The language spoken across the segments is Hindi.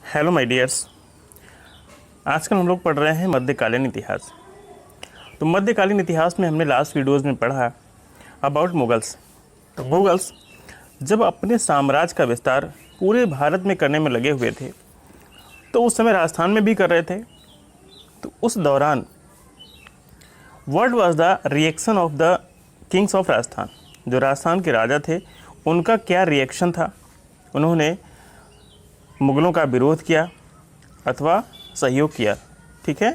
Hello my dears. आजकल हम लोग पढ़ रहे हैं मध्यकालीन इतिहास। तो मध्यकालीन इतिहास में हमने लास्ट वीडियोज़ में पढ़ा अबाउट मुगल्स। तो मुगल्स जब अपने साम्राज्य का विस्तार पूरे भारत में करने में लगे हुए थे तो उस समय राजस्थान में भी कर रहे थे। तो उस दौरान what was the reaction of the Kings of Rajasthan, जो राजस्थान के राजा थे उनका क्या रिएक्शन था। उन्होंने मुग़लों का विरोध किया अथवा सहयोग किया। ठीक है,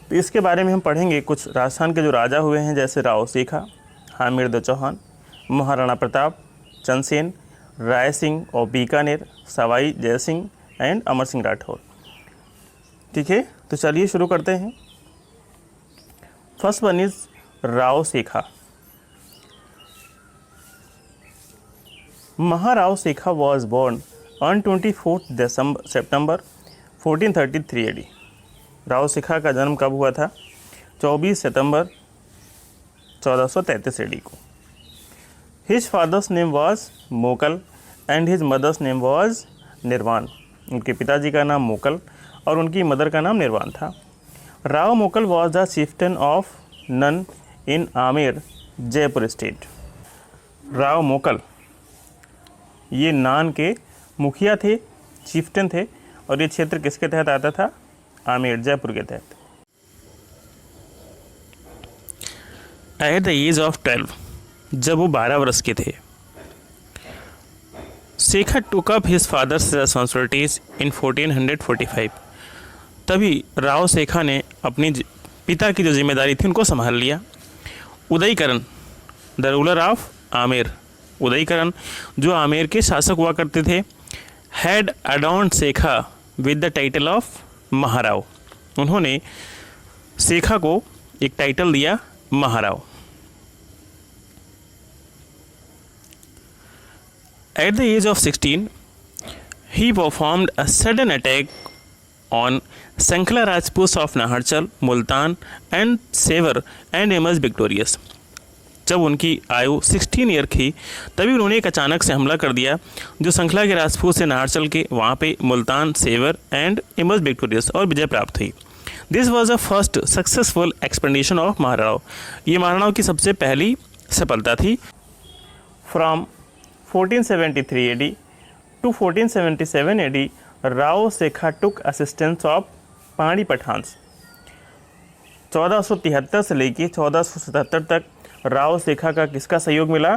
तो इसके बारे में हम पढ़ेंगे। कुछ राजस्थान के जो राजा हुए हैं जैसे राव सेखा, हामिद चौहान, महाराणा प्रताप, चंद्रसेन, राय सिंह और बीकानेर, सवाई जय सिंह एंड अमर सिंह राठौर। ठीक है, तो चलिए शुरू करते हैं। First one is Rao Shekha. Maharao Shekha was born on 24 September 1433 AD। Rao Shekha का जन्म कब हुआ था? 24 सितंबर 1433 AD को। His father's name was Mokal and his mother's name was Nirvan. उनके पिताजी का नाम मोकल और उनकी मदर का नाम निर्वाण था। Rao Mokal was the chieftain of Nun in Amer, Jaipur state. Rao Mokal ये नान के मुखिया थे, चिफ्टन थे, और ये क्षेत्र किसके तहत आता था? आमेर, जयपुर के तहत। एट द एज ऑफ 12, जब वो 12 वर्ष के थे, Shekha took up his father's responsibilities in 1445। तभी राव सेखा ने अपनी पिता की जो जिम्मेदारी थी उनको संभाल लिया। उदयकरण द रूलर ऑफ आमेर, उदयकरण जो आमेर के शासक हुआ करते थे, had adorned Shekha with the title of Maharao. उन्होंने सेखा को एक टाइटल दिया Maharao. At the age of 16 he performed a sudden attack on Sankhla Rajput of Naharchal, Multan and Sewar and emerge victorious. जब उनकी आयु 16 ईयर थी तभी उन्होंने एक अचानक से हमला कर दिया जो संखला के राजपूत से नाहरचल के वहाँ पे Multan, Sewar and emerge victorious और विजय प्राप्त हुई। This was the first successful expedition of Maharao. ये महाराणाओं की सबसे पहली सफलता थी। From 1473 AD to 1477 AD Rao Shekha took assistance of पाणी पठान्स। 1473 से लेके 1477 तक राव सेखा का किसका सहयोग मिला?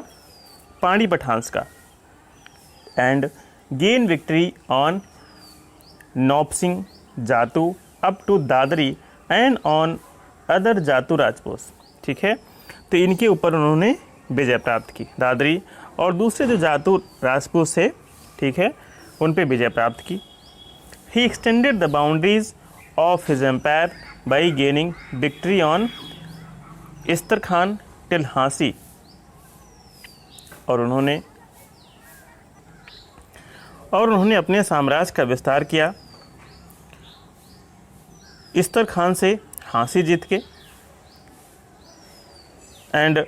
पाणी पठान्स का। And gain victory on Naupsingh, Jatu up to Dadri and on other Jatu Rajput. ठीक है, तो इनके ऊपर उन्होंने विजय प्राप्त की, दादरी और दूसरे जो जातू राजपूत से, ठीक है, उन पे विजय प्राप्त की। He extended the boundaries of his empire by gaining victory on Istarkhan till Hansi. और उन्होंने अपने साम्राज्य का विस्तार किया इस्तरखान से हांसी जीत के, एंड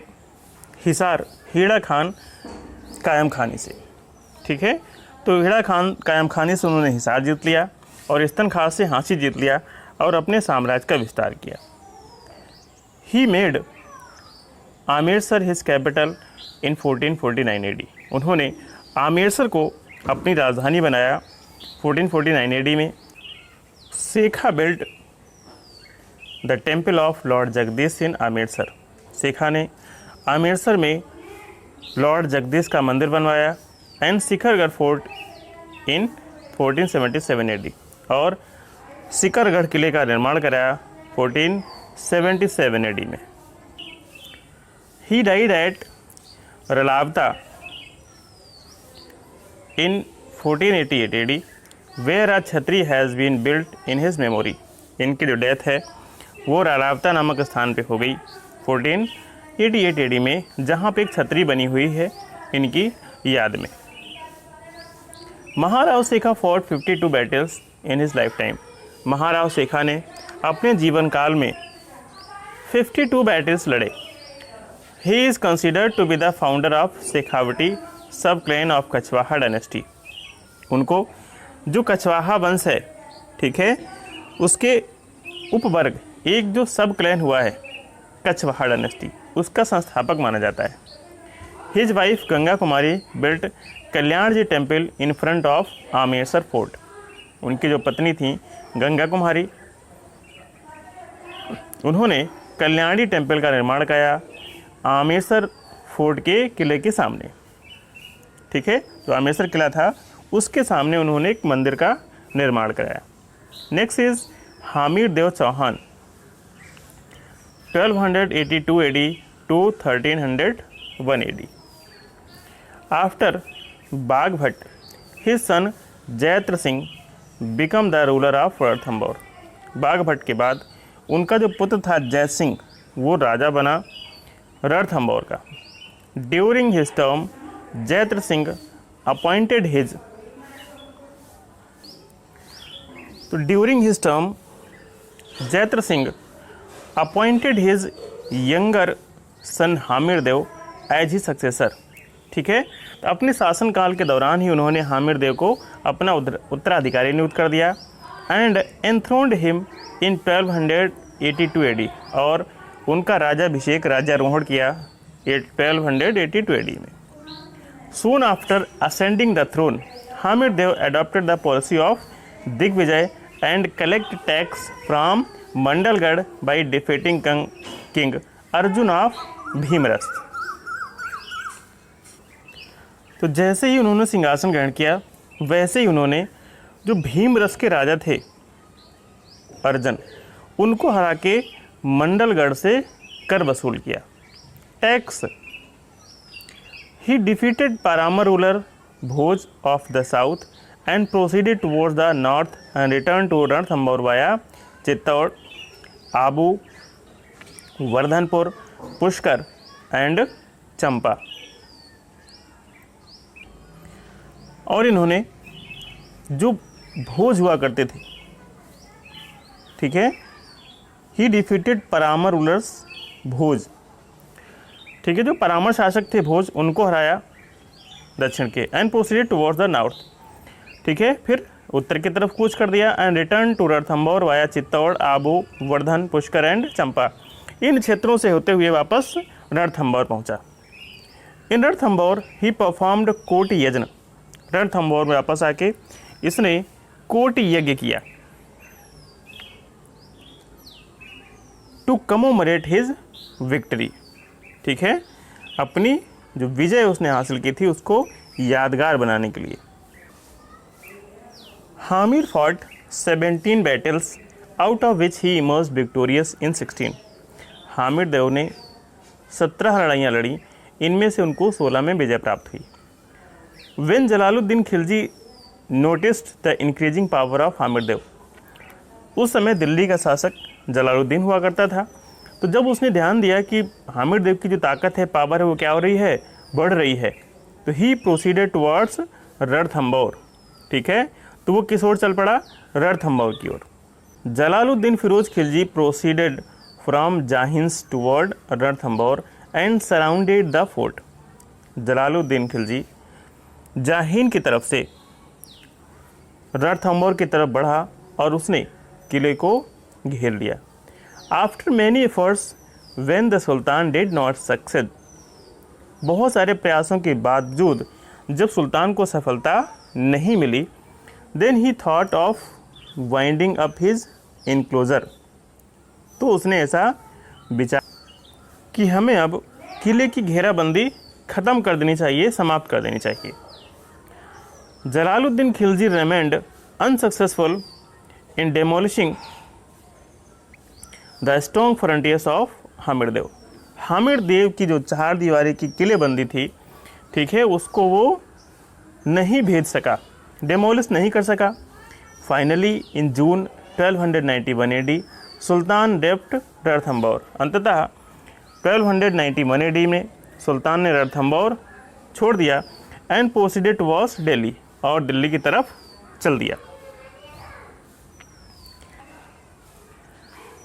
हिसार हीड़ा खान कायम खानी से। ठीक है, तो हीड़ा खान कायम खानी से उन्होंने हिसार जीत लिया और इस्तरखान से हांसी जीत लिया और अपने साम्राज्य का विस्तार किया। He made Amarsar his capital in 1449 AD। उन्होंने आमेरसर को अपनी राजधानी बनाया 1449 AD में। Shekha built the temple of lord Jagdish in Amarsar. Shekha ने आमेरसर में लॉर्ड जगदीश का मंदिर बनवाया। And Sikargarh fort in 1477 AD, और सिकरगढ़ किले का निर्माण कराया 1477 AD में। He died at Ralavta in 1488 AD, where a छतरी has been built in his memory। इनकी जो डेथ है वो रालावता नामक स्थान पे हो गई 1488 AD में, जहाँ पे एक छतरी बनी हुई है इनकी याद में। Maharao Shekha fought 52 battles in his lifetime. Maharao Shekha ने अपने जीवन काल में 52 बैटल्स लड़े। He is considered to be the founder of Shekhawati सब क्लैन ऑफ कछवाहा डायनेस्टी। उनको जो कछवाहा वंश है, ठीक है, उसके उपवर्ग एक जो सब क्लैन हुआ है कछवाहा डायनेस्टी, उसका संस्थापक माना जाता है। His wife Ganga Kumari built Kalyan ji temple in front of Amarsar fort. उनकी जो पत्नी थी गंगा कुमारी, उन्होंने कल्याणी टेम्पल का निर्माण किया आमेसर फोर्ट के किले के सामने, ठीक है। जो आमेसर किला था उसके सामने उन्होंने एक मंदिर का निर्माण कराया। Next is Hamir Dev Chauhan 1282 AD to 1301 AD। After Baghbhatt his son Jaitra Singh become the ruler of Ranthambore. Baghbhatt के बाद उनका जो पुत्र था जैत सिंह वो राजा बना रणथंभौर का। During his term Jaitra Singh appointed his तो during his term Jaitra Singh appointed his younger son Hamir Dev as he successor, ठीक है। तो अपने शासनकाल के दौरान ही उन्होंने हामिर देव को अपना उत्तराधिकारी नियुक्त कर दिया एंड एंथ्रोन्ड हिम इन 1282 AD और उनका राज्याभिषेक राज्यारोहण किया 1282 AD में। Soon after ascending the throne, Hamir Dev adopted the policy of Digvijay and collect tax from Mandalgarh by defeating King Arjun of भीमरस। तो जैसे ही उन्होंने सिंहासन ग्रहण किया वैसे ही उन्होंने जो भीमरस के राजा थे अर्जुन, उनको हरा के मंडलगढ़ से कर वसूल किया, tax. He defeated Paramar ruler Bhoj of the south and proceeded towards the north and returned to Ranthambore via Chittor, Abu, Vardhanpur, Pushkar and Champa। और इन्होंने जो भोज हुआ करते थे, ठीक है, ही डिफीटेड परामर रूलर्स भोज, ठीक है, जो परामर शासक थे भोज उनको हराया दक्षिण के and proceeded towards the north, ठीक है, फिर उत्तर की तरफ कूच कर दिया and return to Ranthambore via Chittor, Abu, Vardhan, Pushkar and Champa. इन क्षेत्रों से होते हुए वापस रणथंभौर पहुंचा। इन रणथंभौर ही परफॉर्म्ड कोटि यज्ञ। रणथंभौर में वापस आके इसने कोटि यज्ञ किया टू कमोमरेट हिज विक्ट्री, ठीक है, अपनी जो विजय उसने हासिल की थी उसको यादगार बनाने के लिए। Hamir fought 17 battles out of which he emerge victorious in 16। Hamir Dev ने 17 लड़ाइयाँ लड़ी, इनमें से उनको 16 में विजय प्राप्त हुई। When Jalaluddin Khilji noticed the increasing power of Hamir Dev. उस समय दिल्ली का शासक जलालुद्दीन हुआ करता था, तो जब उसने ध्यान दिया कि हामिर देव की जो ताकत है, पावर है, वो क्या हो रही है, बढ़ रही है, तो ही प्रोसीडेड टुवर्ड्स रणथंभौर, ठीक है, तो वो किस ओर चल पड़ा, रणथंभौर की ओर। Jalaluddin Firoz Khilji proceeded from Jhains toward Ranthambore and surrounded the fort. Jalaluddin Khilji Jhain की तरफ से रणथंभौर की तरफ बढ़ा और उसने किले को घेर लिया। After many efforts when the sultan did not succeed, बहुत सारे प्रयासों के बावजूद जब सुल्तान को सफलता नहीं मिली, then he thought of winding up his enclosure, तो उसने ऐसा विचार कि हमें अब किले की घेराबंदी ख़त्म कर देनी चाहिए, समाप्त कर देनी चाहिए। Jalaluddin Khilji remained unsuccessful in demolishing the strong frontiers of Hamir Dev. Hamir Dev की जो 4 दीवारी की किलेबंदी थी, ठीक है, उसको वो नहीं भेज सका, डेमोलिश नहीं कर सका। Finally in June 1291 AD Sultan left Ranthambore. अंततः 1291 AD में सुल्तान ने रणथंभौर छोड़ दिया एंड प्रोसीडेड टुवर्ड्स दिल्ली, और दिल्ली की तरफ चल दिया।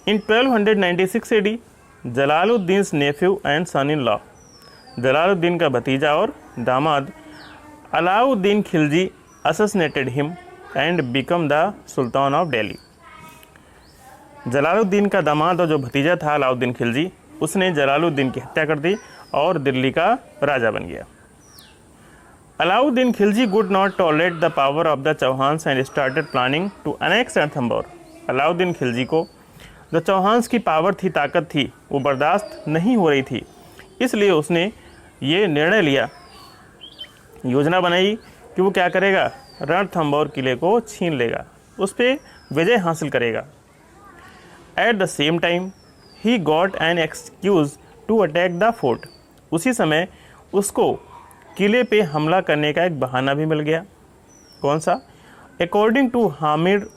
In 1296 AD Jalaluddin nephew and son in law, Jalaluddin का भतीजा और दामाद Alauddin Khilji assassinated him and became the sultan of Delhi. Jalaluddin का दामाद और जो भतीजा था अलाउद्दीन खिलजी, उसने जलालुद्दीन की हत्या कर दी और दिल्ली का राजा बन गया। Alauddin Khilji could not tolerate the power of the Chauhans and started planning to annex Ranthambore. Alauddin Khilji को जो चौहान्स की पावर थी, ताकत थी, वो बर्दाश्त नहीं हो रही थी, इसलिए उसने ये निर्णय लिया, योजना बनाई कि वो क्या करेगा, रणथंभौर किले को छीन लेगा, उस पर विजय हासिल करेगा। At the same time he got an excuse to attack the fort. उसी समय उसको किले पे हमला करने का एक बहाना भी मिल गया। कौन सा? अकॉर्डिंग टू हामिर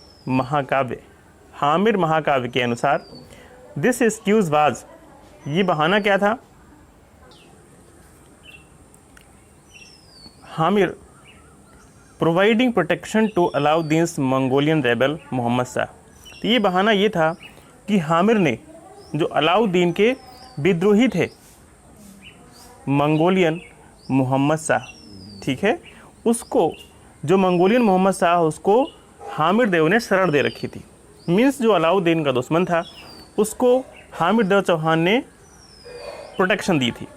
महाकाव्य के अनुसार दिस एक्सक्यूज वाज, ये बहाना क्या था? Hamir providing protection to Alauddin's Mongolian rebel Mohammad Shah. तो ये बहाना ये था कि हामिर ने, जो अलाउद्दीन के विद्रोही थे मंगोलियन मोहम्मद शाह, ठीक है, उसको, जो मंगोलियन मोहम्मद शाह, उसको हामिर देव ने शरण दे रखी थी। मीन्स जो अलाउद्दीन का दुश्मन था उसको हामिर देव चौहान ने प्रोटेक्शन दी थी।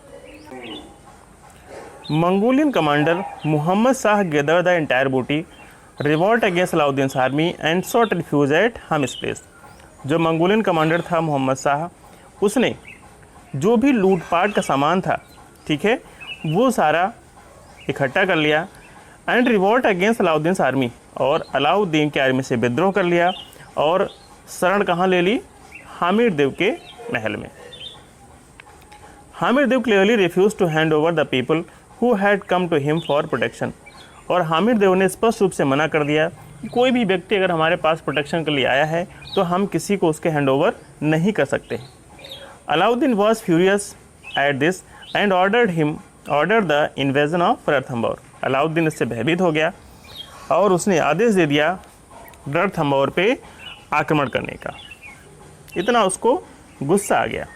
Mongolian commander Mohammad Shah gathered the entire booty, revolt against Alauddin's army and sought refuge at Hamir's place. जो मंगोलियन कमांडर था मोहम्मद शाह, उसने जो भी लूटपाट का सामान था, ठीक है, वो सारा इकट्ठा कर लिया and revolt against Alauddin's army, और अलाउद्दीन की आर्मी से विद्रोह कर लिया और शरण कहाँ ले ली? हामिर देव के महल में। Hamir Dev clearly refuse to hand over the people who had come to him for protection. और हामिर देव ने स्पष्ट रूप से मना कर दिया कि कोई भी व्यक्ति अगर हमारे पास प्रोटेक्शन के लिए आया है तो हम किसी को उसके हैंड ओवर नहीं कर सकते। Alauddin was furious at this and order the invasion of Ranthambore. Alauddin इससे भयभीत हो गया और उसने आदेश दे दिया रणथंभौर पे आक्रमण करने का। इतना उसको गुस्सा आ गया।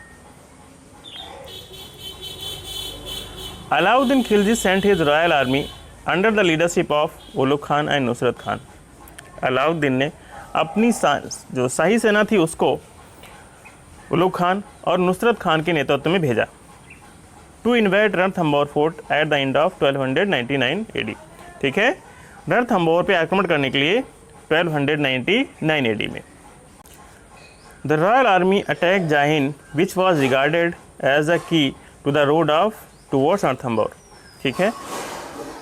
Alauddin Khilji sent his royal army under the leadership of Ulugh Khan and Nusrat Khan. Alauddin ने अपनी जो शाही सेना थी उसको उलुग खान और नुसरत खान के नेतृत्व में भेजा to invade Ranthambore fort at the end of 1299 AD। ठीक है, रणथंभौर पे आक्रमण करने के लिए 1299 AD में। The royal army attack Jhain which was regarded as a key to the road of towards Ranthambore. ठीक है,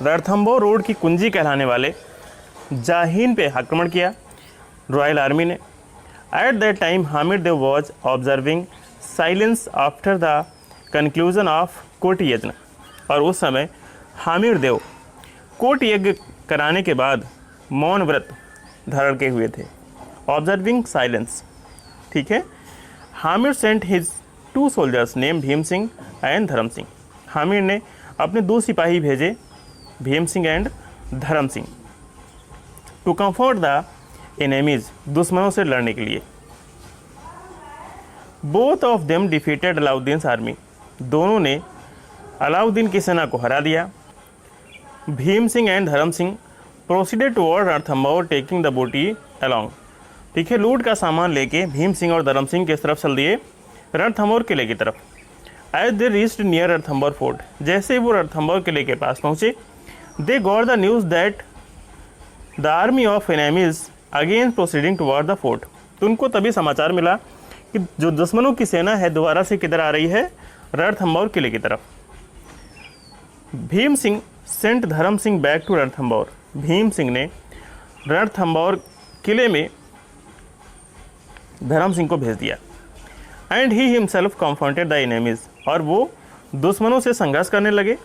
रणथंभौर रोड की कुंजी कहलाने वाले जाहिन पे आक्रमण किया रॉयल आर्मी ने। At that time Hamir Dev was observing silence after the conclusion of Kot Yagya. और उस समय हामिर देव कोट यज्ञ कराने के बाद मौन व्रत धारण के हुए थे। ऑब्जर्विंग साइलेंस, ठीक है। Hamir sent his 2 soldiers name Bhim Singh and Dharm Singh. Hamir ने अपने 2 सिपाही भेजे, Bhim Singh and Dharm Singh, to confront the enemies, दुश्मनों से लड़ने के लिए। Both of them defeated Alauddin's army, दोनों ने अलाउद्दीन की सेना को हरा दिया। Bhim Singh and Dharm Singh proceeded toward Ranthambore taking the booty along. ठीक है, लूट का सामान लेके भीम सिंह और धर्म सिंह किस तरफ चल दिए? रणथंभौर किले की तरफ। As they reached near Ranthambore fort, जैसे वो रणथंभौर किले के पास पहुँचे, they got the news that the army of enemies again proceeding toward the fort. तो उनको तभी समाचार मिला कि जो दुश्मनों की सेना है दोबारा से किधर आ रही है? रणथंभौर किले की तरफ। Bhim Singh sent Dharm Singh back to Ranthambore. Bhim Singh ने रणथंभौर किले में धर्म सिंह को भेज दिया। And he himself confronted the enemies, और वो दुश्मनों से संघर्ष करने लगे।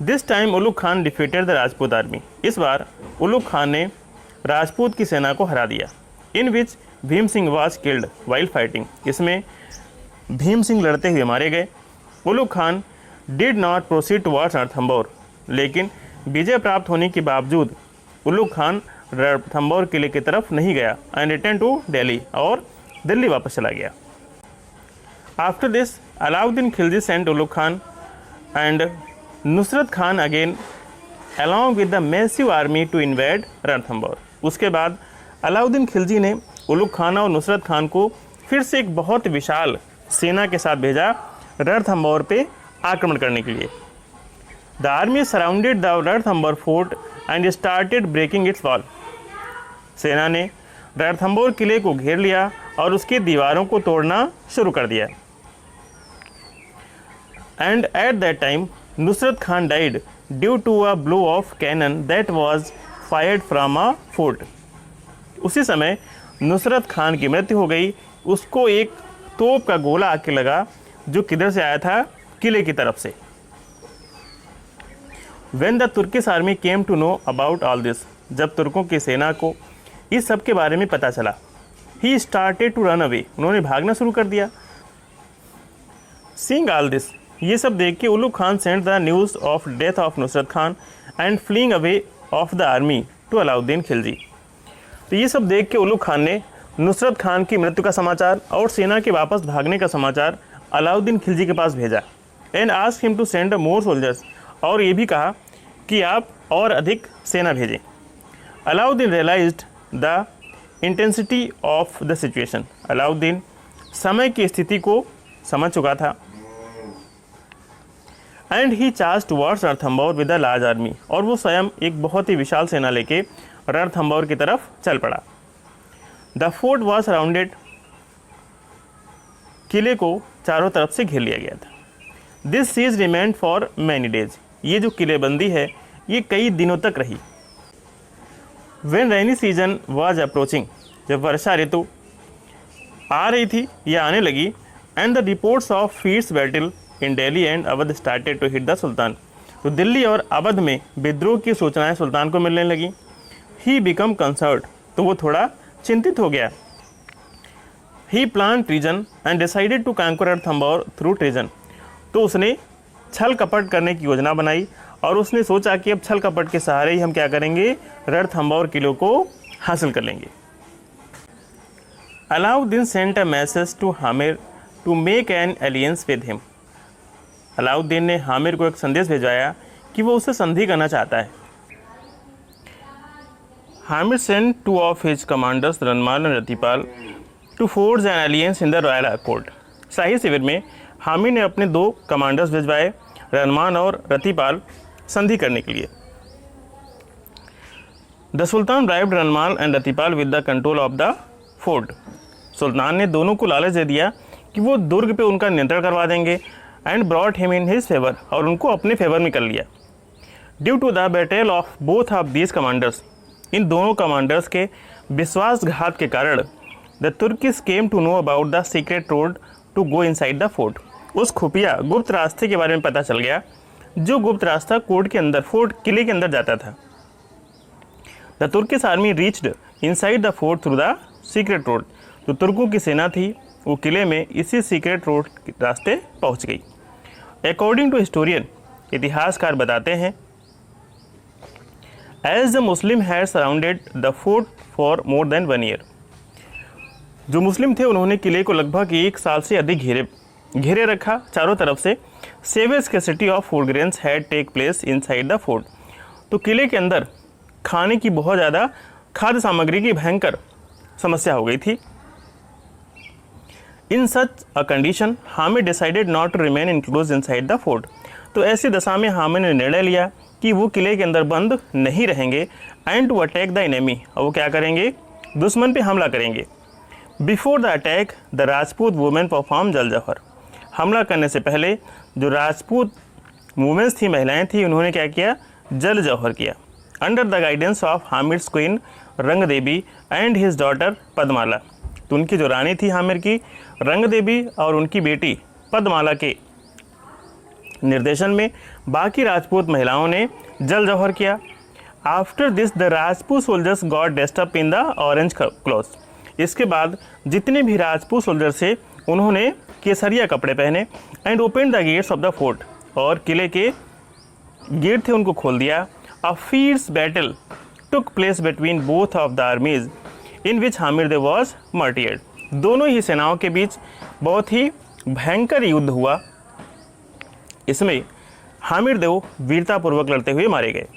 This time Ulugh Khan defeated the Rajput army. इस बार उलुग खान ने राजपूत की सेना को हरा दिया। In which Bhim Singh was killed while fighting, इसमें भीम सिंह लड़ते हुए मारे गए। Ulugh Khan did not proceed towards Ranthambore, लेकिन विजय प्राप्त होने के बावजूद उलुग खान रणथंभौर किले की तरफ नहीं गया एंड रिटर्न टू दिल्ली, और दिल्ली वापस चला गया। After this Alauddin Khilji sent Ulugh Khan and Nusrat Khan again along with the massive army to invade Ranthambore. उसके बाद अलाउद्दीन खिलजी ने उलुग खान और नुसरत खान को फिर से एक बहुत विशाल सेना के साथ भेजा रणथंभौर पे आक्रमण करने के लिए। The army surrounded the Ranthambore fort and started breaking its wall. सेना ने रणथंभौर किले को घेर लिया और उसकी दीवारों को तोड़ना शुरू कर दिया। And at that time Nusrat Khan died due to a blow of cannon that was fired from a fort. उसी समय नुसरत खान की मृत्यु हो गई। उसको एक तोप का गोला आके लगा जो किधर से आया था, किले की तरफ से। When the Turkish army came to know about all this, जब तुर्कों की सेना को इस सब के बारे में पता चला, he started to run away, उन्होंने भागना शुरू कर दिया। Seeing all this, ये सब देख के Ulugh Khan sent the news of death of Nusrat Khan and fleeing away of the army to Alauddin Khilji. तो ये सब देख के उलुग खान ने नुसरत खान की मृत्यु का समाचार और सेना के वापस भागने का समाचार अलाउद्दीन खिलजी के पास भेजा। And asked him to send more soldiers, और ये भी कहा कि आप और अधिक सेना भेजें। Alauddin realised the intensity of the situation. Alauddin समय की स्थिति को समझ चुका था। And he charge towards Ranthambore with a large army, और वो स्वयं एक बहुत ही विशाल सेना लेके रणथंभौर की तरफ चल पड़ा। द फोर्ट वॉज सराउंडेड, किले को चारों तरफ से घेर लिया गया था। This siege remained for many days, ये जो किलेबंदी है ये कई दिनों तक रही। When rainy season was approaching, जब वर्षा ऋतु आ रही थी या आने लगी, and the reports of feuds battle in Delhi and Awadh started to hit the sultan, तो दिल्ली और अवध में विद्रोह की सूचनाएं सुल्तान को मिलने लगी। ही बिकम कंसर्न, तो वो थोड़ा चिंतित हो गया। He plan treason and decided to conquer Ranthambore through treason, तो उसने छल कपट करने की योजना बनाई और उसने सोचा कि अब छल कपट के सहारे ही हम क्या करेंगे, रणथंभौर किले को हासिल कर लेंगे। Alauddin sent a message to Hamir to make an alliance with him. Alauddin ने हामिर को एक संदेश भिजवाया कि वो उससे संधि करना चाहता है। Hamir sent two of his commanders Ranmal and Ratipal to forge an alliance in the royal accord. शाही शिविर में हामिर ने अपने दो कमांडर्स भिजवाए, रनमान और रतिपाल, संधि करने के लिए। The sultan bribed Ranmal and Ratipal with the control of the fort. सुल्तान ने दोनों को लालच दे दिया कि वो दुर्ग पे उनका नियंत्रण करवा देंगे। And brought him in his favour, और उनको अपने फेवर में कर लिया। Due to the battle of both of these commanders, इन दोनों कमांडर्स के विश्वासघात के कारण the Turks came to know about the secret road to go inside the fort. उस खुफिया गुप्त रास्ते के बारे में पता चल गया जो गुप्त रास्ता कोर्ट के अंदर, फोर्ट किले के अंदर जाता था। The Turkish army reached inside the fort through the secret road, जो तुर्कों की सेना थी वो किले में इसी सीक्रेट रोड के रास्ते पहुंच गई। अकॉर्डिंग टू हिस्टोरियन, इतिहासकार बताते हैं, as the Muslim had surrounded the fort for more than 1 year, जो मुस्लिम थे उन्होंने किले को लगभग 1 साल से अधिक घेरे रखा चारों तरफ से। Severe scarcity of food grains had take place inside the fort, तो किले के अंदर खाने की बहुत ज़्यादा खाद्य सामग्री की भयंकर समस्या हो गई थी। In such a condition Hamir decided not to remain enclose inside the fort, तो ऐसी दशा में हामिर ने निर्णय लिया कि वो किले के अंदर बंद नहीं रहेंगे। And to attack the enemy, और वो क्या करेंगे, दुश्मन पे हमला करेंगे। Before the attack the Rajput women perform jal jauhar, हमला करने से पहले जो राजपूत वुमेन्स थी, महिलाएं थी, उन्होंने क्या किया, जल जौहर किया। Under the guidance of Hamir's queen Rang Devi and his daughter Padmala, तो उनकी जो रानी थी हामिर की, रंग देवी, और उनकी बेटी पद्माला के निर्देशन में बाकी राजपूत महिलाओं ने जल जौहर किया। After this the Rajput soldiers got dressed up in the orange clothes, इसके बाद जितने भी राजपूत सोल्जर्स थे उन्होंने केसरिया कपड़े पहने। And open the gates of the fort, और किले के गेट थे उनको खोल दिया। A fierce battle took place between both of the armies in which Hamir Dev was martyred, दोनों ही सेनाओं के बीच बहुत ही भयंकर युद्ध हुआ। इसमें हामिर देव वीरतापूर्वक लड़ते हुए मारे गए।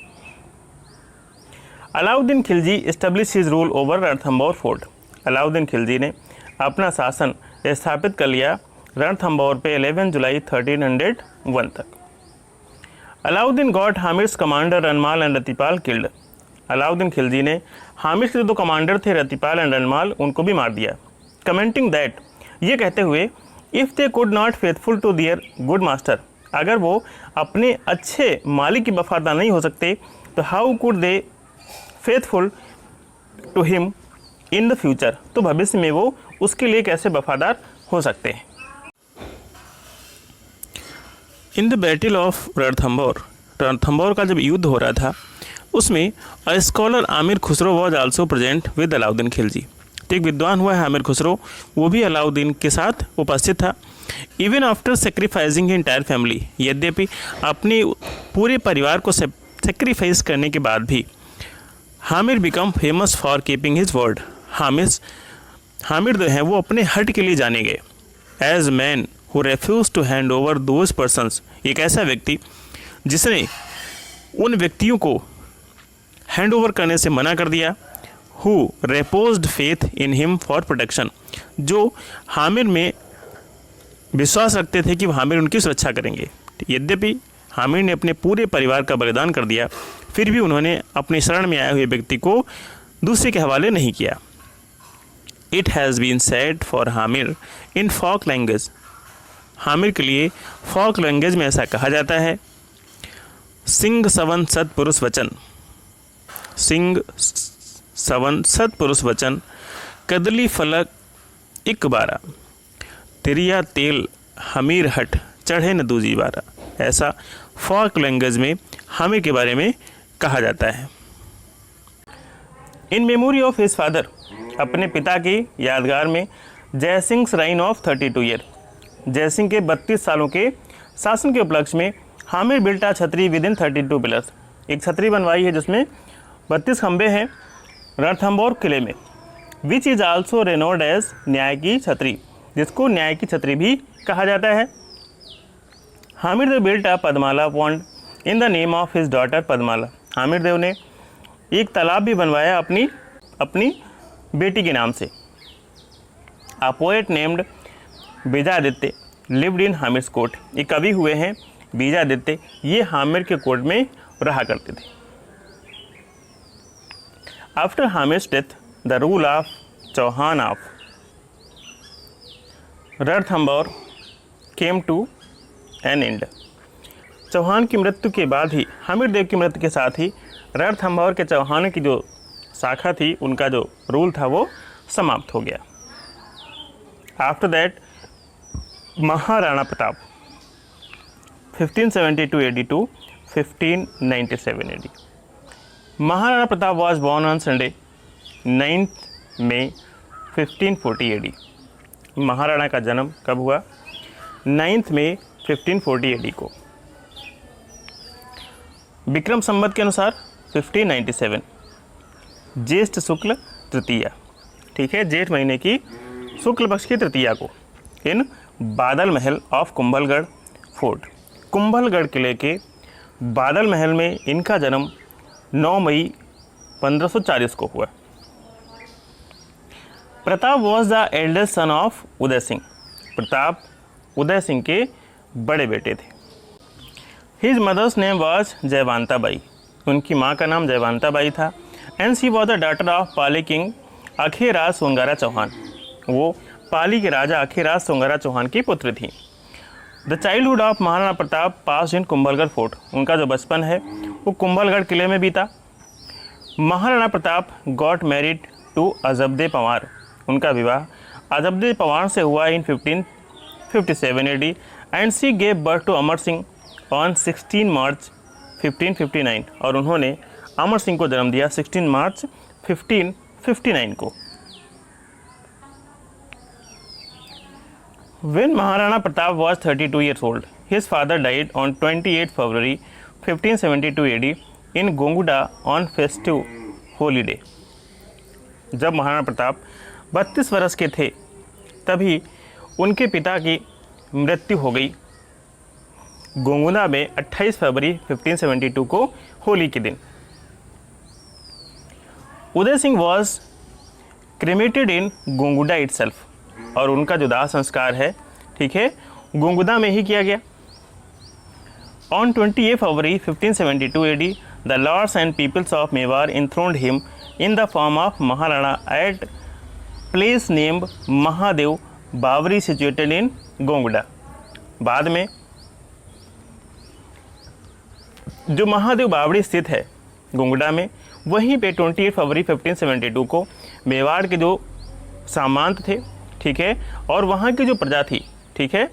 Alauddin Khilji establish his rule over Ranthambore fort. Alauddin Khilji ने अपना शासन स्थापित कर लिया रणथंबोर पे 11 जुलाई 1301 तक। Alauddin got Hamir's commander Ranmal and Ratipal killed. Alauddin Khilji ने हामिर्स के 2 कमांडर थे रतिपाल एंड रनमाल, उनको भी मार दिया। कमेंटिंग दैट, ये कहते हुए, if they could not faithful to their good master, अगर वो अपने अच्छे मालिक की वफादार नहीं हो सकते तो how could they faithful to him in the future, तो भविष्य में वो उसके लिए कैसे वफादार हो सकते हैं। In the battle of Ranthambore, Ranthambore का जब युद्ध हो रहा था उसमें a scholar Aamir Khusro was also present with Alauddin Khilji. तो एक विद्वान हुआ है आमिर खुसरो, वो भी अलाउद्दीन के साथ उपस्थित था। Even after sacrificing entire family, यद्यपि अपने पूरे परिवार को सेक्रीफाइस करने के बाद भी Hamir become famous for keeping his word. Hamir जो है वो अपने हट के लिए जाने गए। As man who refuse to hand over those persons, एक ऐसा व्यक्ति जिसने उन व्यक्तियों को हैंड ओवर करने से मना कर दिया। Who reposed faith in him for protection, जो हामिर में विश्वास रखते थे कि हामिर उनकी सुरक्षा करेंगे। यद्यपि हामिर ने अपने पूरे परिवार का बलिदान कर दिया, फिर भी उन्होंने अपने शरण में आए हुए व्यक्ति को दूसरे के हवाले नहीं किया। It has been said for Hamir in folk language, Hamir के लिए फॉक लैंग्वेज में ऐसा कहा जाता है, सिंह सवन सत्पुरुष वचन, सिंह सवन सत्पुरुष वचन, कदली फलक इक बारा, तिरिया तेल हमीर हट चढ़े न दूजी बारा। ऐसा फॉक लैंग्वेज में हामिर के बारे में कहा जाता है। In memory of his father, अपने पिता की यादगार में, जय सिंह राइन ऑफ 32 ईयर, जय सिंह के 32 सालों के शासन के उपलक्ष्य में हामिर बिल्टा छतरी विद इन 32 पिलर्स, एक छतरी बनवाई है जिसमें 32 खंबे हैं रणथंबोर किले में। Which is also renowned as Nyay ki छतरी, जिसको न्याय की छतरी भी कहा जाता है। Hamir Dev built a Padmala pond in the name of his daughter Padmala, Hamir Dev ने एक तालाब भी बनवाया अपनी बेटी के नाम से। A poet named Bijaditya lived in Hamir's court, एक कवि हुए हैं बीजादित्य, ये हामिर के कोर्ट में रहा करते थे। After Hamir's death the rule of Chauhan of Ranthambore came to an end, Chauhan की मृत्यु के बाद ही, हामिर देव की मृत्यु के साथ ही रणथंबोर के चौहानों की जो शाखा थी, उनका जो रूल था वो समाप्त हो गया। After that Maharana Pratap 1572 AD to 1597 AD, Maharana Pratap was born on Sunday 9th May 1540 AD, Maharana का जन्म कब हुआ? 9th May 1540 AD को। विक्रम संवत के अनुसार 1597, ज्येष्ठ शुक्ल तृतीया, ठीक है, जेठ महीने की शुक्ल पक्ष की तृतीया को, इन बादल महल ऑफ कुंभलगढ़ फोर्ट, कुंभलगढ़ किले के बादल महल में इनका जन्म 9 मई 1540 को हुआ। Pratap was the eldest son of Uday Singh, Pratap Uday Singh के बड़े बेटे थे। His mother's name was Jaiwanta Bai, उनकी माँ का नाम जयवंता बाई था। And she was the daughter of Pali king Akheraj Songara Chauhan, वो पाली के राजा अखेराज सोंगारा चौहान की पुत्र थी। The childhood of Maharana Pratap pass in Kumbhalgarh fort, उनका जो बचपन है वो कुंभलगढ़ किले में बीता। Maharana Pratap got married to Ajabde Panwar, उनका विवाह अजबदे पंवार से हुआ in 1557 AD and she gave birth to Amar Singh on 16 March 1559, और उन्होंने अमर सिंह को जन्म दिया 16 मार्च 1559 को। When Maharana Pratap was 32 years old, his father died on 28 February 1572 AD in Gonguda on festive holy day. जब महाराणा प्रताप 32 वर्ष के थे तभी उनके पिता की मृत्यु हो गई गोंगुदा में 28 फरवरी 1572 को होली के दिन। Uday Singh was क्रेमेटेड in गोंगुडा itself, और उनका जो दाह संस्कार है, ठीक है, गोंगुदा में ही किया गया। On 28 February 1572 AD, the lords and peoples of Mewar enthroned him in the form of Maharana at place named Mahadev Bavri situated in Gogunda. बाद में जो महादेव बावड़ी स्थित है गोंगुडा में, वहीं पे 28 फरवरी 1572 को मेवाड़ के जो सामंत थे, ठीक है, और वहाँ की जो प्रजा थी, ठीक है,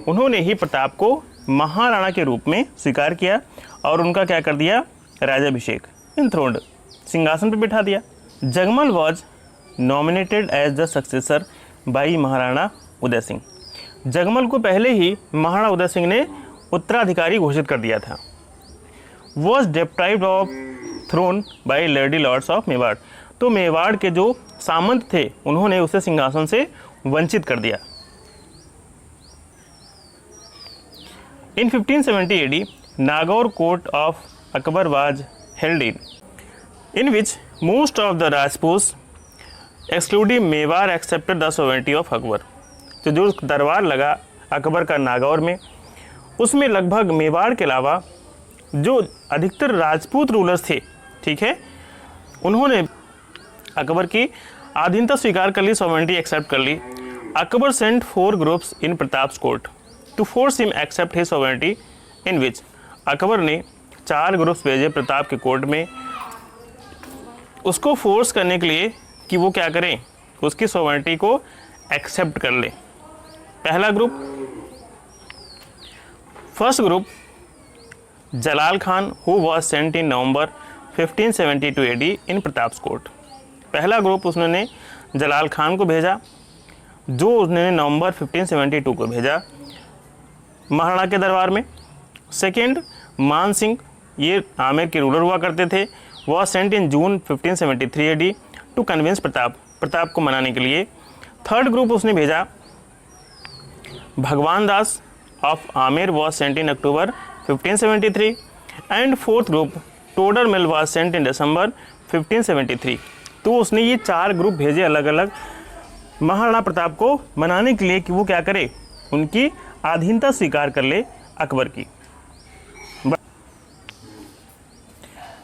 उन्होंने ही प्रताप को महाराणा के रूप में स्वीकार किया और उनका क्या कर दिया, राजाभिषेक, इंथ्रोन्ड, सिंहासन पर बिठा दिया। Jagmal was nominated as the successor by Maharana Uday Singh. Jagmal को पहले ही महाराणा उदय सिंह ने उत्तराधिकारी घोषित कर दिया था। Was deprived of throne by lady lords of Mewar, तो मेवाड़ के जो सामंत थे उन्होंने उसे सिंहासन से वंचित कर दिया। In 1570 AD, Nagaur court of Akbar was held in which most of the Rajput excluding Mewar accepted the sovereignty of Akbar. तो जो दरबार लगा अकबर का नागौर में, उसमें लगभग मेवाड़ के अलावा जो अधिकतर राजपूत रूलर्स थे, ठीक है, उन्होंने अकबर की अधीनता स्वीकार कर ली, सोवेरेनिटी एक्सेप्ट कर ली। Akbar sent 4 groups in Pratap's court to force him accept his sovereignty, in which Akbar ने 4 ग्रुप्स भेजे प्रताप के कोर्ट में उसको फोर्स करने के लिए कि वो क्या करें, उसकी सोवेरेनिटी को एक्सेप्ट कर ले। पहला group, first group Jalal Khan who was sent in November 1572 AD in Pratap's court. पहला ग्रुप उसने जलाल खान को भेजा, जो उसने नवंबर 1572 को भेजा महाराणा के दरबार में। सेकेंड, मान सिंह, ये आमेर के रूलर हुआ करते थे, वह sent in June 1573 AD to convince Pratap को मनाने के लिए। थर्ड ग्रुप उसने भेजा Bhagwan Das of Amer was sent in October 1573, and fourth group Todar Mal was sent in December 1573। तो उसने ये 4 ग्रुप भेजे अलग अलग महाराणा प्रताप को मनाने के लिए कि वो क्या करे, उनकी अधीनता स्वीकार कर ले अकबर की।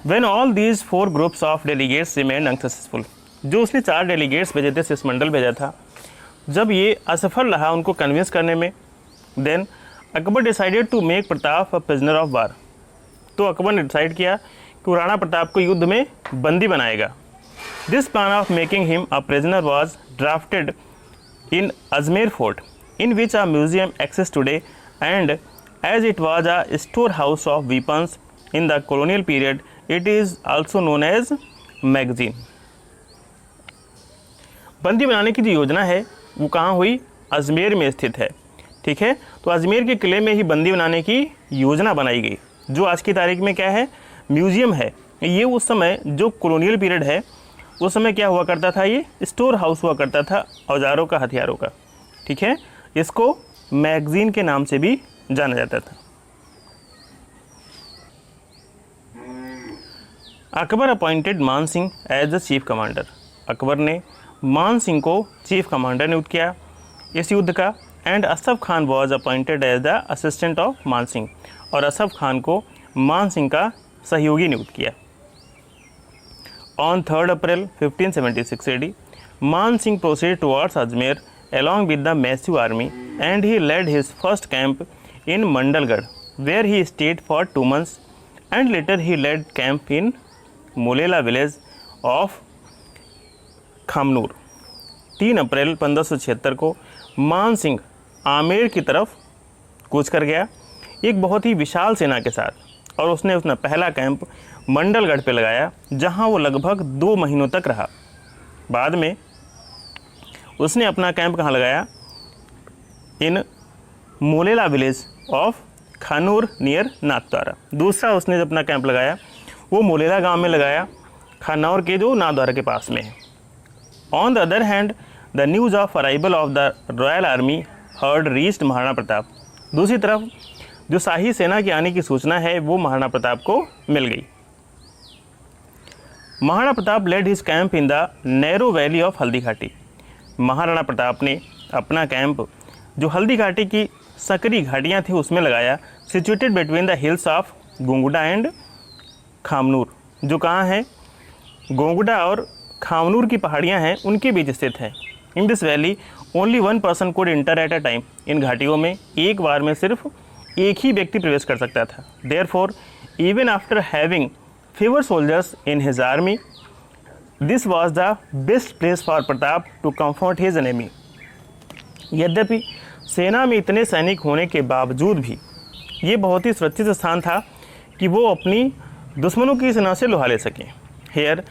When all these 4 groups of delegates remained unsuccessful, जो उसने 4 डेलीगेट्स भेजे थे, शिष्टमंडल भेजा था, जब ये असफल रहा उनको कन्विंस करने में, then Akbar decided to make Pratap a prisoner of war. तो अकबर ने डिसाइड किया कि राणा प्रताप को युद्ध में बंदी बनाएगा। This plan of making him a prisoner was drafted in Ajmer fort, in which a museum exist today, and as it was a store house of weapons in the colonial period, it is also known as magazine. बंदी बनाने की जो योजना है वो कहाँ हुई, अजमेर में स्थित है, ठीक है। तो अजमेर के किले में ही बंदी बनाने की योजना बनाई गई, जो आज की तारीख में क्या है, म्यूजियम है। ये उस समय जो कॉलोनियल पीरियड है, उस समय क्या हुआ करता था, ये स्टोर हाउस हुआ करता था औजारों का, हथियारों का, ठीक है। इसको मैगजीन के नाम से भी जाना जाता था। Akbar appointed Man Singh as the chief commander. Akbar ने मान सिंह को चीफ कमांडर नियुक्त किया इस युद्ध का, and Asaf Khan was appointed as the assistant of Man Singh, और असफ खान को मान सिंह का सहयोगी नियुक्त किया। ऑन 3 अप्रैल 1576 AD, मान Singh proceed towards Ajmer along with the massive army, and he led his first camp in Mandalgarh, where he stayed for 2 months, and later he led camp in Molela village of खामनूर। 3 अप्रैल 1576 को मान सिंह आमेर की तरफ कूच कर गया एक बहुत ही विशाल सेना के साथ, और उसने अपना पहला कैंप मंडलगढ़ पे लगाया, जहां वो लगभग 2 महीनों तक रहा। बाद में उसने अपना कैंप कहाँ लगाया, in Molela village of Khanur near Nathdwara. दूसरा उसने जो अपना कैंप लगाया वो मोलेला गांव में लगाया, खानौर के जो नाथद्वारा के पास में है। On the other hand the news of arrival of the royal army heard reached Maharana Pratap. दूसरी तरफ जो शाही सेना के आने की सूचना है वो महाराणा प्रताप को मिल गई। Maharana Pratap led his camp in the narrow valley of Haldi Ghati. Maharana Pratap ने अपना कैंप जो हल्दी घाटी की सकरी घाटियाँ थी उसमें लगाया, situated between the hills of Gogunda and Khamnore, जो कहाँ है, गोंगुडा और खामनूर की पहाड़ियाँ हैं उनके बीच स्थित है। In this valley only one person could enter at a time. इन घाटियों में एक बार में सिर्फ एक ही व्यक्ति प्रवेश कर सकता था। Therefore even after having fewer soldiers in his army, this was the best place for Pratap to confront his enemy। यद्यपि सेना में इतने सैनिक होने के बावजूद भी ये बहुत ही सुरक्षित स्थान था कि वो अपनी दुश्मनों की सेना से लुहा ले सकें। Here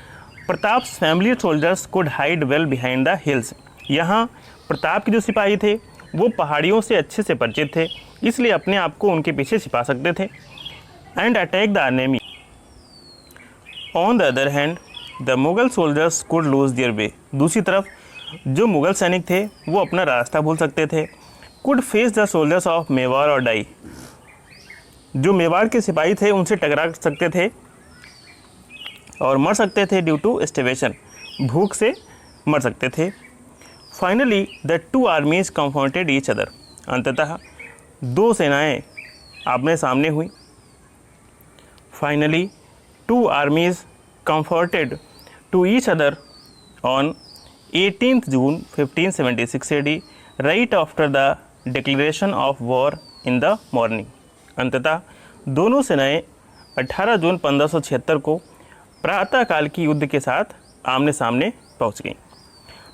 Pratap's family soldiers could hide well behind the hills. यहाँ प्रताप के जो सिपाही थे वो पहाड़ियों से अच्छे से परिचित थे, इसलिए अपने आप को उनके पीछे छिपा सकते थे। And attack the enemy. On the other hand the Mughal soldiers could lose their way. दूसरी तरफ जो मुगल सैनिक थे वो अपना रास्ता भूल सकते थे। Could face the soldiers of Mewar और डाई। जो मेवाड़ के सिपाही थे उनसे टकरा सकते थे और मर सकते थे ड्यू टू स्टार्वेशन, भूख से मर सकते थे। Finally the two आर्मीज confronted each other. अंततः दो सेनाएं आमने सामने हुई। Finally two armies confronted to each other on 18th June 1576 AD, right after the declaration of war in the morning। अंततः दोनों सेनाएं 18 जून 1576 को प्रातःकाल की युद्ध के साथ आमने सामने पहुंच गईं।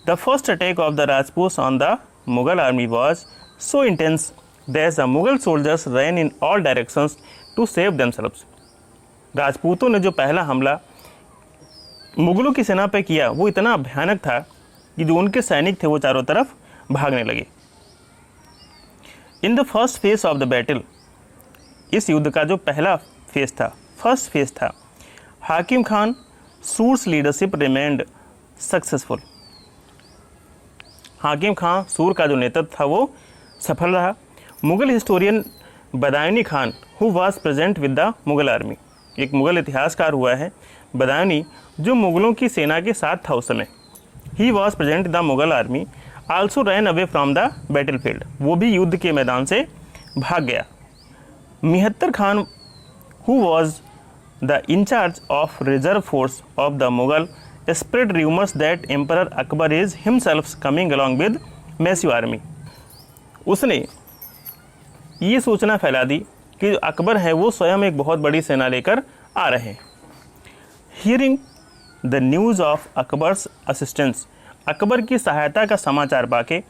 The first attack of the Rajputs on the Mughal army was so intense that the Mughal soldiers ran in all directions to save themselves। राजपूतों ने जो पहला हमला मुगलों की सेना पर किया वो इतना भयानक था कि जो उनके सैनिक थे वो चारों तरफ भागने लगे। In the first phase of the battle, इस युद्ध का जो पहला फेज था, फर्स्ट फेज था, हाकिम खान सूर्स लीडरशिप रिमेंड सक्सेसफुल। हाकिम खान सूर का जो नेतृत्व था वो सफल रहा। Mughal historian Badayuni Khan who was present with the Mughal army, एक मुगल इतिहासकार हुआ है बदायूनी जो मुगलों की सेना के साथ था उस समय। He was present the Mughal army also ran away from the battle field, वो भी युद्ध के मैदान से भाग गया। Mihtar Khan who was the in charge of reserve force of the Mughal spread rumours that emperor Akbar is himself coming along with massive army. उसने ये सूचना फैला दी कि जो अकबर है वो स्वयं एक बहुत बड़ी सेना लेकर आ रहे हैं। Hearing the news of Akbar's assistance, Akbar की सहायता का समाचार पाके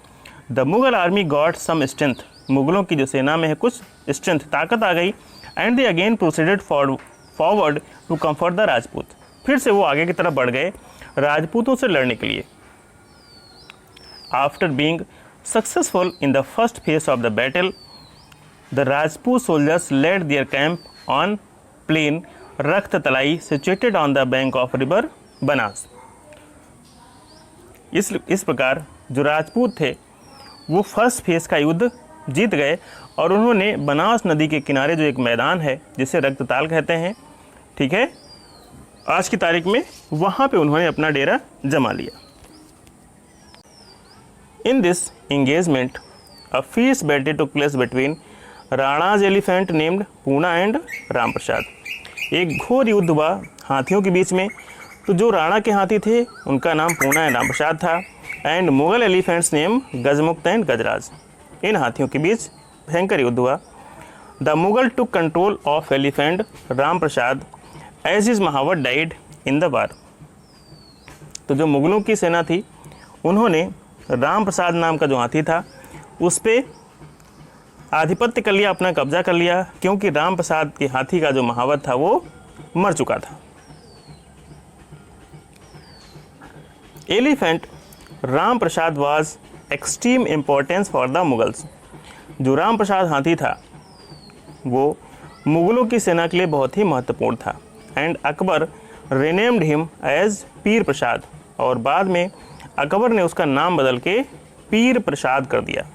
the Mughal army got some strength, मुगलों की जो सेना में है कुछ स्ट्रेंथ, ताकत आ गई। And they again proceeded forward to comfort the Rajput, फिर से वो आगे की तरफ बढ़ गए राजपूतों से लड़ने के लिए। After being successful in the first phase of the battle, the Rajput soldiers led their camp on plain रक्त तलाई situated on the bank of river Banas. इस प्रकार जो राजपूत थे वो फर्स्ट फेज का युद्ध जीत गए और उन्होंने बनास नदी के किनारे जो एक मैदान है जिसे रक्तताल कहते हैं, ठीक है, आज की तारीख में वहाँ पे उन्होंने अपना डेरा जमा लिया। In this engagement a fierce battle took place between Rana's elephant named Poona and Ram Prasad. एक घोर युद्ध हुआ हाथियों के बीच में। तो जो राणा के हाथी थे उनका नाम पूना एंड राम प्रसाद था, and Mughal elephants name Gajmukt and Gajraj. इन हाथियों के बीच भयंकर युद्ध हुआ। The Mughal took control of elephant Ram Prasad as his mahawat died in the war. तो जो मुगलों की सेना थी उन्होंने राम प्रसाद नाम का जो हाथी था उस पर आधिपत्य कर लिया, अपना कब्जा कर लिया, क्योंकि राम प्रसाद के हाथी का जो महावत था वो मर चुका था। Elephant Ram Prasad was extreme importance for the Mughals. जो राम प्रसाद हाथी था वो मुगलों की सेना के लिए बहुत ही महत्वपूर्ण था। And Akbar renamed him as Pir Prasad, और बाद में अकबर ने उसका नाम बदल के पीर प्रसाद कर दिया।